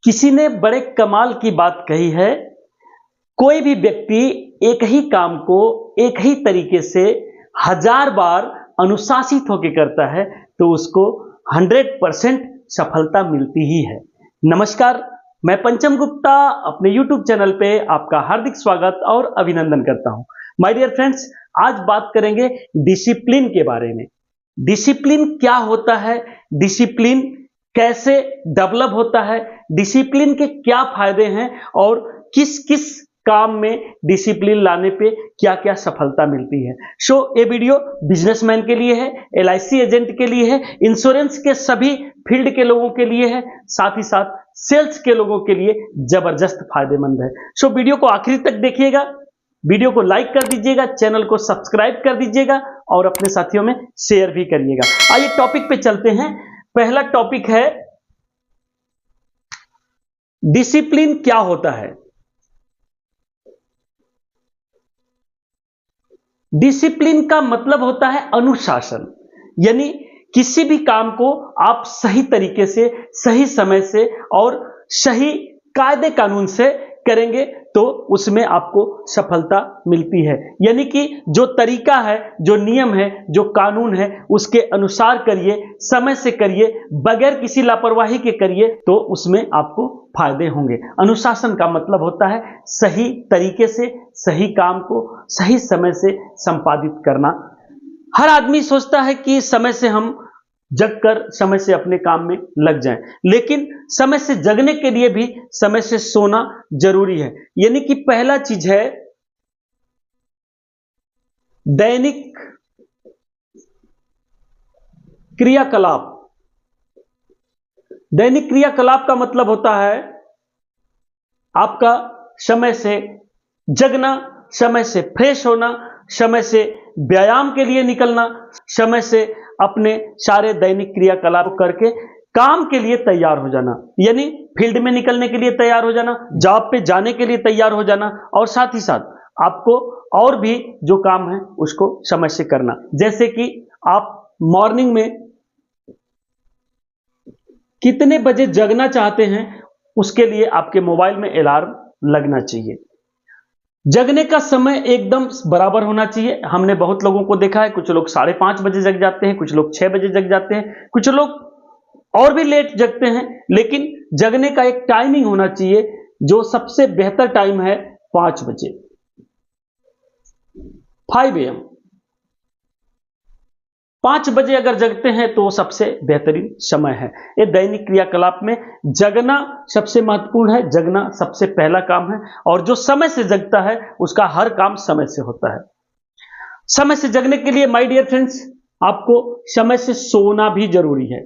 किसी ने बड़े कमाल की बात कही है, कोई भी व्यक्ति एक ही काम को एक ही तरीके से 1000 बार अनुशासित होकर करता है तो उसको 100% सफलता मिलती ही है। नमस्कार, मैं पंचम गुप्ता अपने YouTube चैनल पे आपका हार्दिक स्वागत और अभिनंदन करता हूं। माय डियर फ्रेंड्स, आज बात करेंगे डिसिप्लिन के बारे में। डिसिप्लिन क्या होता है, डिसिप्लिन कैसे डेवलप होता है, डिसिप्लिन के क्या फायदे हैं और किस किस काम में डिसिप्लिन लाने पे क्या क्या सफलता मिलती है। ये वीडियो बिजनेसमैन के लिए है, LIC एजेंट के लिए है, इंश्योरेंस के सभी फील्ड के लोगों के लिए है, साथ ही साथ सेल्स के लोगों के लिए जबरदस्त फायदेमंद है। वीडियो को आखिरी तक देखिएगा, वीडियो को लाइक कर दीजिएगा, चैनल को सब्सक्राइब कर दीजिएगा और अपने साथियों में शेयर भी करिएगा। आइए टॉपिक पे चलते हैं। पहला टॉपिक है डिसिप्लिन क्या होता है। डिसिप्लिन का मतलब होता है अनुशासन, यानी किसी भी काम को आप सही तरीके से, सही समय से और सही कायदे कानून से करेंगे तो उसमें आपको सफलता मिलती है। यानी कि जो तरीका है, जो नियम है, जो कानून है, उसके अनुसार करिए, समय से करिए, बगैर किसी लापरवाही के करिए तो उसमें आपको फायदे होंगे। अनुशासन का मतलब होता है सही तरीके से सही काम को सही समय से संपादित करना। हर आदमी सोचता है कि समय से हम जगकर समय से अपने काम में लग जाएं, लेकिन समय से जगने के लिए भी समय से सोना जरूरी है। यानी कि पहला चीज है दैनिक क्रियाकलाप। दैनिक क्रियाकलाप का मतलब होता है आपका समय से जगना, समय से फ्रेश होना, समय से व्यायाम के लिए निकलना, समय से अपने सारे दैनिक क्रियाकलाप करके काम के लिए तैयार हो जाना, यानी फील्ड में निकलने के लिए तैयार हो जाना, जॉब पे जाने के लिए तैयार हो जाना और साथ ही साथ आपको और भी जो काम है उसको समय से करना। जैसे कि आप मॉर्निंग में कितने बजे जगना चाहते हैं उसके लिए आपके मोबाइल में अलार्म लगना चाहिए। जगने का समय एकदम बराबर होना चाहिए। हमने बहुत लोगों को देखा है, कुछ लोग 5:30 बजे जग जाते हैं, कुछ लोग 6 बजे जग जाते हैं, कुछ लोग और भी लेट जगते हैं, लेकिन जगने का एक टाइमिंग होना चाहिए। जो सबसे बेहतर टाइम है 5 बजे, 5 AM। 5 बजे अगर जगते हैं तो सबसे बेहतरीन समय है। ये दैनिक क्रियाकलाप में जगना सबसे महत्वपूर्ण है, जगना सबसे पहला काम है और जो समय से जगता है उसका हर काम समय से होता है। समय से जगने के लिए माय डियर फ्रेंड्स आपको समय से सोना भी जरूरी है।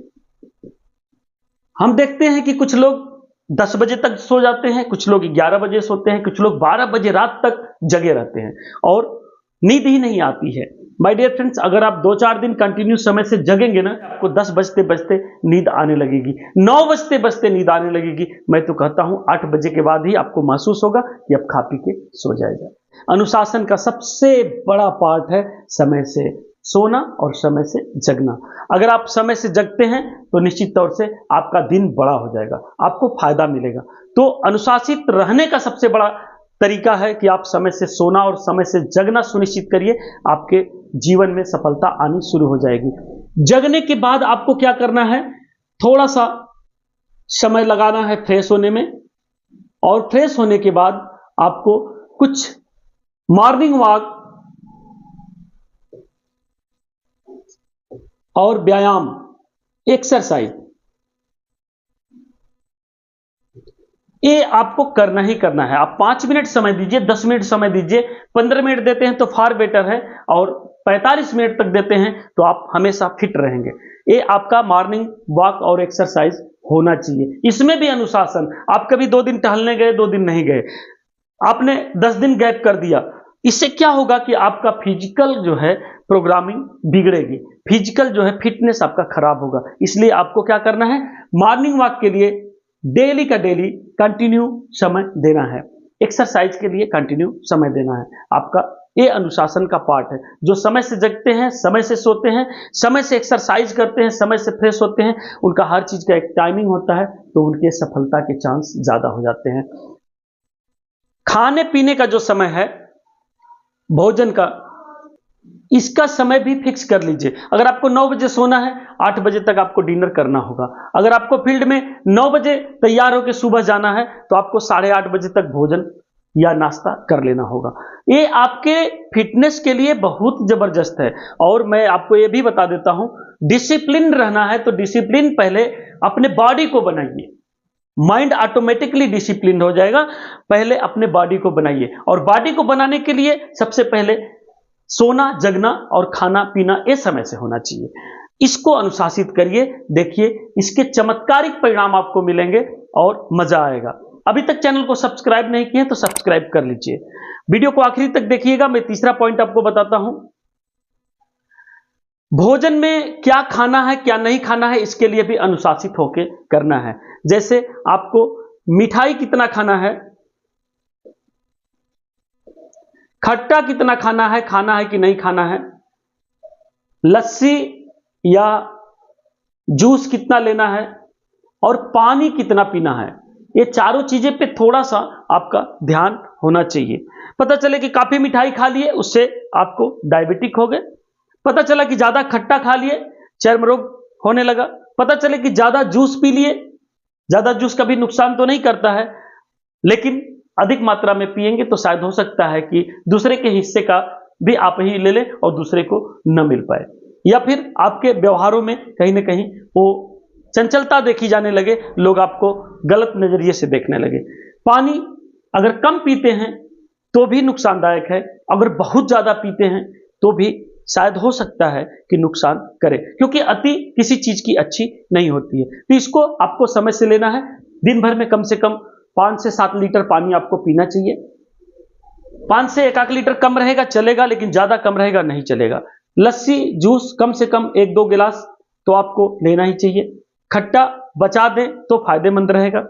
हम देखते हैं कि कुछ लोग 10 बजे तक सो जाते हैं, कुछ लोग 11 बजे सोते हैं, कुछ लोग 12 बजे रात तक जगे रहते हैं और नींद ही नहीं आती है। माय डियर फ्रेंड्स, अगर आप 2-4 दिन कंटिन्यू समय से जगेंगे ना, आपको 10 बजते बजते नींद आने लगेगी, 9 बजते बजते नींद आने लगेगी। मैं तो कहता हूं 8 बजे के बाद ही आपको महसूस होगा कि अब खा पी के सो जाएगा। अनुशासन का सबसे बड़ा पार्ट है समय से सोना और समय से जगना। अगर आप समय से जगते हैं तो निश्चित तौर से आपका दिन बड़ा हो जाएगा, आपको फायदा मिलेगा। तो अनुशासित रहने का सबसे बड़ा तरीका है कि आप समय से सोना और समय से जगना सुनिश्चित करिए, आपके जीवन में सफलता आनी शुरू हो जाएगी। जगने के बाद आपको क्या करना है, थोड़ा सा समय लगाना है फ्रेश होने में और फ्रेश होने के बाद आपको कुछ मॉर्निंग वॉक और व्यायाम, एक्सरसाइज, ये आपको करना ही करना है। आप 5 मिनट समय दीजिए, 10 मिनट समय दीजिए, 15 मिनट देते हैं तो फार बेटर है और 45 मिनट तक देते हैं तो आप हमेशा फिट रहेंगे। ये आपका मॉर्निंग वॉक और एक्सरसाइज होना चाहिए। इसमें भी अनुशासन, आप कभी 2 दिन टहलने गए, 2 दिन नहीं गए, आपने 10 दिन गैप कर दिया, इससे क्या होगा कि आपका फिजिकल जो है प्रोग्रामिंग बिगड़ेगी, फिजिकल जो है फिटनेस आपका खराब होगा। इसलिए आपको क्या करना है, मॉर्निंग वॉक के लिए डेली का डेली कंटिन्यू समय देना है, एक्सरसाइज के लिए कंटिन्यू समय देना है। आपका ये अनुशासन का पार्ट है। जो समय से जगते हैं, समय से सोते हैं, समय से एक्सरसाइज करते हैं, समय से फ्रेश होते हैं, उनका हर चीज का एक टाइमिंग होता है, तो उनके सफलता के चांस ज्यादा हो जाते हैं। खाने पीने का जो समय है, भोजन का, इसका समय भी फिक्स कर लीजिए। अगर आपको 9 बजे सोना है, 8 बजे तक आपको डिनर करना होगा। अगर आपको फील्ड में 9 बजे तैयार होकर सुबह जाना है, तो आपको 8:30 बजे तक भोजन या नाश्ता कर लेना होगा। ये आपके फिटनेस के लिए बहुत जबरदस्त है। और मैं आपको ये भी बता देता हूं, डिसिप्लिन रहना है तो डिसिप्लिन पहले अपने बॉडी को बनाइए। माइंड ऑटोमेटिकली डिसिप्लिन हो जाएगा। पहले अपने बॉडी को बनाइए, और बॉडी को बनाने के लिए सबसे पहले सोना, जगना और खाना पीना ये समय से होना चाहिए। इसको अनुशासित करिए, देखिए इसके चमत्कारिक परिणाम आपको मिलेंगे और मजा आएगा। अभी तक चैनल को सब्सक्राइब नहीं किए तो सब्सक्राइब कर लीजिए। वीडियो को आखिरी तक देखिएगा। मैं तीसरा पॉइंट आपको बताता हूं, भोजन में क्या खाना है क्या नहीं खाना है, इसके लिए भी अनुशासित होकर करना है। जैसे आपको मिठाई कितना खाना है, खट्टा कितना खाना है कि नहीं खाना है, लस्सी या जूस कितना लेना है, और पानी कितना पीना है, ये चारों चीजें पे थोड़ा सा आपका ध्यान होना चाहिए। पता चले कि काफी मिठाई खा लिए, उससे आपको डायबिटिक हो गए। पता चला कि ज्यादा खट्टा खा लिए, चर्म रोग होने लगा। पता चले कि ज्यादा जूस पी लिए, ज्यादा जूस कभी नुकसान तो नहीं करता है, लेकिन अधिक मात्रा में पिएंगे तो शायद हो सकता है कि दूसरे के हिस्से का भी आप ही ले लें और दूसरे को न मिल पाए, या फिर आपके व्यवहारों में कहीं ना कहीं वो चंचलता देखी जाने लगे, लोग आपको गलत नजरिए से देखने लगे। पानी अगर कम पीते हैं तो भी नुकसानदायक है, अगर बहुत ज्यादा पीते हैं तो भी शायद हो सकता है कि नुकसान करे, क्योंकि अति किसी चीज की अच्छी नहीं होती है। तो इसको आपको समय से लेना है। दिन भर में कम से कम 5 से 7 लीटर पानी आपको पीना चाहिए। 5 से 1 लीटर कम रहेगा चलेगा, लेकिन ज्यादा कम रहेगा नहीं चलेगा। लस्सी, जूस कम से कम 1-2 गिलास तो आपको लेना ही चाहिए। खट्टा बचा दें तो फायदेमंद रहेगा।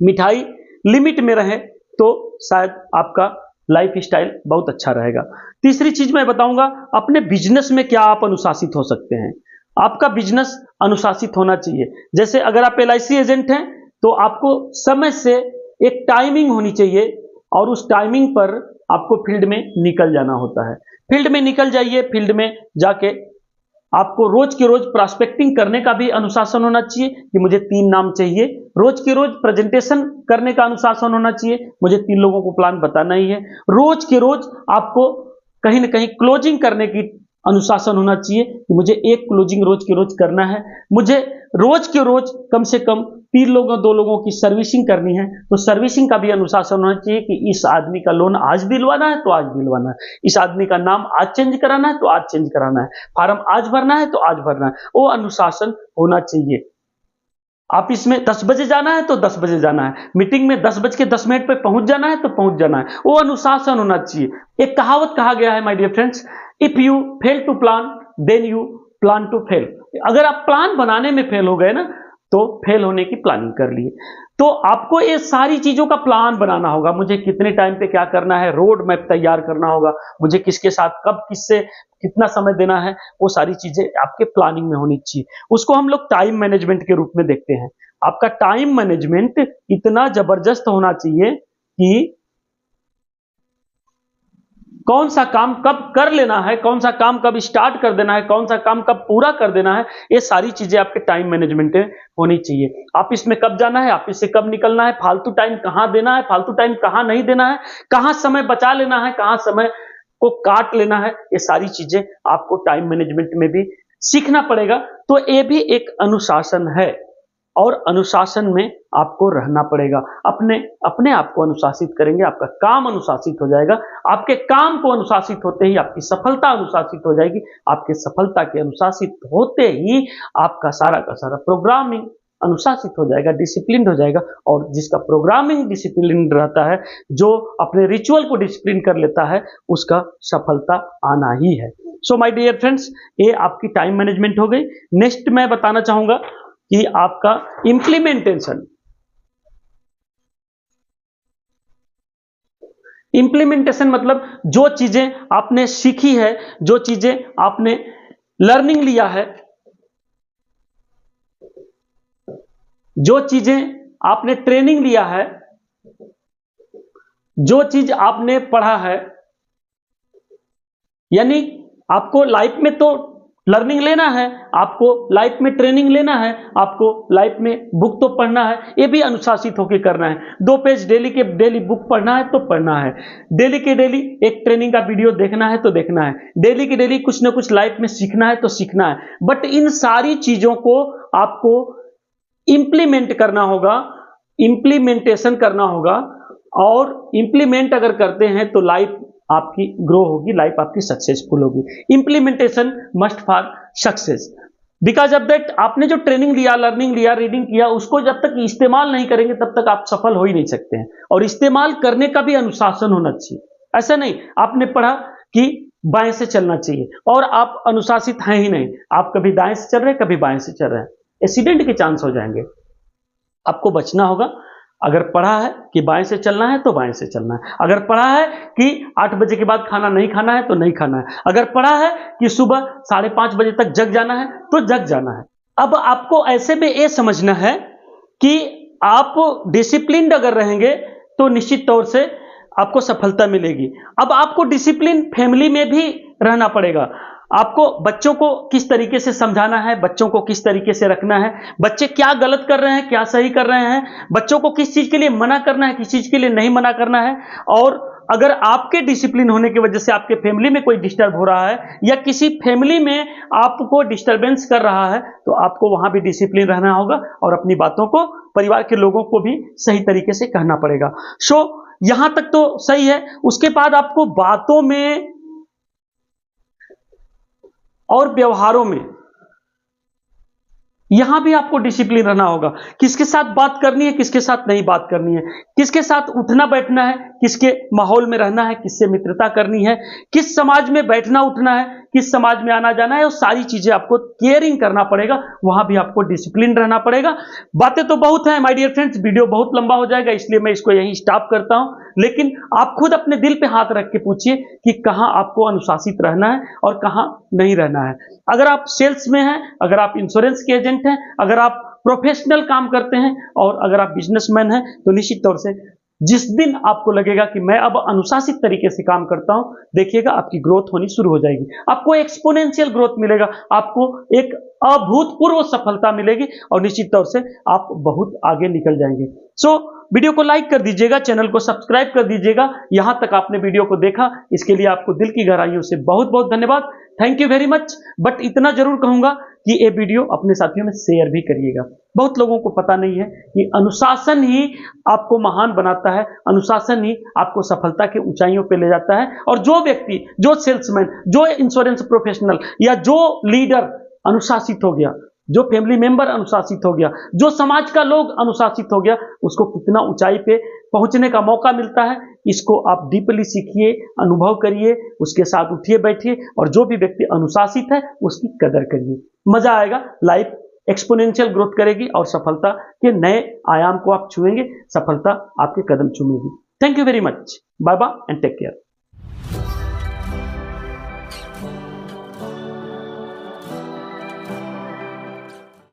मिठाई लिमिट में रहे तो शायद आपका लाइफ स्टाइल बहुत अच्छा रहेगा। तीसरी चीज मैं बताऊंगा, अपने बिजनेस में क्या आप अनुशासित हो सकते हैं। आपका बिजनेस अनुशासित होना चाहिए। जैसे अगर आप LIC एजेंट हैं तो आपको समय से एक टाइमिंग होनी चाहिए, और उस टाइमिंग पर आपको फील्ड में निकल जाना होता है। फील्ड में निकल जाइए, फील्ड में जाके आपको रोज की रोज प्रॉस्पेक्टिंग करने का भी अनुशासन होना चाहिए कि मुझे 3 नाम चाहिए। रोज की रोज प्रेजेंटेशन करने का अनुशासन होना चाहिए, मुझे 3 लोगों को प्लान बताना ही है। रोज की रोज आपको कहीं ना कहीं क्लोजिंग करने की अनुशासन होना चाहिए कि मुझे 1 क्लोजिंग रोज की रोज करना है। मुझे रोज के रोज कम से कम 3 लोगों 2 लोगों की सर्विसिंग करनी है, तो सर्विसिंग का भी अनुशासन होना चाहिए कि इस आदमी का लोन आज दिलवाना है तो आज दिलवाना है, इस आदमी का नाम आज चेंज कराना है तो आज चेंज कराना है, फार्म आज भरना है तो आज भरना है। वो अनुशासन होना चाहिए। ऑफिस में 10 बजे जाना है तो 10 बजे जाना है, मीटिंग में 10:10 पे पहुंच जाना है तो पहुंच जाना है, वो अनुशासन होना चाहिए। एक कहावत कहा गया है my dear friends, if you fail to plan then you plan to fail. अगर आप प्लान बनाने में फेल हो गए ना, तो फेल होने की प्लानिंग कर लिए। तो आपको ये सारी चीजों का प्लान बनाना होगा। मुझे कितने टाइम पे क्या करना है, रोड मैप तैयार करना होगा, मुझे किसके साथ कब किससे कितना समय देना है, वो सारी चीजें आपके प्लानिंग में होनी चाहिए। उसको हम लोग टाइम मैनेजमेंट के रूप में देखते हैं। आपका टाइम मैनेजमेंट इतना जबरदस्त होना चाहिए कि कौन सा काम कब कर लेना है, कौन सा काम कब स्टार्ट कर देना है, कौन सा काम कब पूरा कर देना है, ये सारी चीजें आपके टाइम मैनेजमेंट में होनी चाहिए। ऑफिस में कब जाना है, ऑफिस से कब निकलना है, फालतू टाइम कहां देना है, फालतू टाइम कहां नहीं देना है, कहां समय बचा लेना है, कहां समय को काट लेना है, ये सारी चीजें आपको टाइम मैनेजमेंट में भी सीखना पड़ेगा। तो ये भी एक अनुशासन है, और अनुशासन में आपको रहना पड़ेगा। अपने आप को अनुशासित करेंगे, आपका काम अनुशासित हो जाएगा। आपके काम को अनुशासित होते ही आपकी सफलता अनुशासित हो जाएगी। आपके सफलता के अनुशासित होते ही आपका सारा का सारा प्रोग्रामिंग अनुशासित हो जाएगा, डिसिप्लिन हो जाएगा। और जिसका प्रोग्रामिंग डिसिप्लिन रहता है, जो अपने रिचुअल को डिसिप्लिन कर लेता है, उसका सफलता आना ही है। सो माय डियर फ्रेंड्स, ये आपकी टाइम मैनेजमेंट हो गई। नेक्स्ट मैं बताना चाहूंगा कि आपका इंप्लीमेंटेशन, इंप्लीमेंटेशन मतलब जो चीजें आपने सीखी है, जो चीजें आपने लर्निंग लिया है, जो चीजें आपने ट्रेनिंग लिया है, जो चीज आपने पढ़ा है, यानी आपको लाइफ में तो लर्निंग लेना है, आपको लाइफ में ट्रेनिंग लेना है, आपको लाइफ में बुक तो पढ़ना है, ये भी अनुशासित होकर करना है। 2 पेज डेली के डेली बुक पढ़ना है तो पढ़ना है, डेली के डेली एक ट्रेनिंग का वीडियो देखना है तो देखना है, डेली के डेली कुछ ना कुछ लाइफ में सीखना है तो सीखना है। बट इन सारी चीजों को आपको इंप्लीमेंट करना होगा, इंप्लीमेंटेशन करना होगा, और इंप्लीमेंट अगर करते हैं तो लाइफ आपकी ग्रो होगी, लाइफ आपकी सक्सेसफुल होगी। Implementation must for success, because of that आपने जो ट्रेनिंग लिया, लर्निंग लिया, रीडिंग किया, उसको जब तक इस्तेमाल नहीं करेंगे तब तक आप सफल हो ही नहीं सकते हैं। और इस्तेमाल करने का भी अनुशासन होना चाहिए। ऐसा नहीं आपने पढ़ा कि बाएं से चलना चाहिए और आप अनुशासित हैं ही नहीं, आप कभी दाएं से चल रहे हैं, कभी बाएं से चल रहे हैं, एक्सीडेंट के चांस हो जाएंगे। आपको बचना होगा। अगर पढ़ा है कि बाएं से चलना है तो बाएं से चलना है, अगर पढ़ा है कि 8 बजे के बाद खाना नहीं खाना है तो नहीं खाना है, अगर पढ़ा है कि सुबह 5:30 बजे तक जग जाना है तो जग जाना है। अब आपको ऐसे में यह समझना है कि आप डिसिप्लिन्ड अगर रहेंगे तो निश्चित तौर से आपको सफलता मिलेगी। अब आपको डिसिप्लिन फैमिली में भी रहना पड़ेगा। आपको बच्चों को किस तरीके से समझाना है, बच्चों को किस तरीके से रखना है, बच्चे क्या गलत कर रहे हैं, क्या सही कर रहे हैं, बच्चों को किस चीज के लिए मना करना है, किस चीज के लिए नहीं मना करना है। और अगर आपके डिसिप्लिन होने की वजह से आपके फैमिली में कोई डिस्टर्ब हो रहा है या किसी फैमिली में आपको डिस्टर्बेंस कर रहा है तो आपको वहां भी डिसिप्लिन रहना होगा और अपनी बातों को परिवार के लोगों को भी सही तरीके से कहना पड़ेगा। सो यहां तक तो सही है। उसके बाद आपको बातों में और व्यवहारों में यहां भी आपको डिसिप्लिन रहना होगा। किसके साथ बात करनी है, किसके साथ नहीं बात करनी है, किसके साथ उठना बैठना है, किसके माहौल में रहना है, किससे मित्रता करनी है, किस समाज में बैठना उठना है, किस समाज में आना जाना है, वो सारी चीजें आपको केयरिंग करना पड़ेगा। वहां भी आपको डिसिप्लिन रहना पड़ेगा। बातें तो बहुत हैं माय डियर फ्रेंड्स, वीडियो बहुत लंबा हो जाएगा इसलिए मैं इसको यहीं स्टॉप करता हूं। लेकिन आप खुद अपने दिल पे हाथ रख के पूछिए कि कहां आपको अनुशासित रहना है और कहां नहीं रहना है। अगर आप सेल्स में हैं, अगर आप इंश्योरेंस के एजेंट हैं, अगर आप प्रोफेशनल काम करते हैं और अगर आप बिजनेसमैन हैं तो निश्चित तौर से जिस दिन आपको लगेगा कि मैं अब अनुशासित तरीके से काम करता हूं, देखिएगा आपकी ग्रोथ होनी शुरू हो जाएगी। आपको एक्सपोनेंशियल ग्रोथ मिलेगा, आपको एक अभूतपूर्व सफलता मिलेगी और निश्चित तौर से आप बहुत आगे निकल जाएंगे। सो वीडियो को लाइक कर दीजिएगा, चैनल को सब्सक्राइब कर दीजिएगा। यहां तक आपने वीडियो को देखा, इसके लिए आपको दिल की गहराइयों से बहुत बहुत धन्यवाद। Thank you very much. But इतना जरूर कहूंगा कि ये वीडियो अपने साथियों में शेयर भी करिएगा। बहुत लोगों को पता नहीं है कि अनुशासन ही आपको महान बनाता है, अनुशासन ही आपको सफलता की ऊंचाइयों पे ले जाता है। और जो व्यक्ति, जो सेल्समैन, जो इंश्योरेंस प्रोफेशनल या जो लीडर अनुशासित हो गया, जो फैमिली मेंबर अनुशासित हो गया, जो समाज का लोग अनुशासित हो गया, उसको कितना ऊंचाई पे पहुंचने का मौका मिलता है, इसको आप डीपली सीखिए, अनुभव करिए, उसके साथ उठिए बैठिए और जो भी व्यक्ति अनुशासित है उसकी कदर करिए। मजा आएगा, लाइफ एक्सपोनेंशियल ग्रोथ करेगी और सफलता के नए आयाम को आप छुएंगे, सफलता आपके कदम चूमेगी। Thank you very much. Bye bye and take care.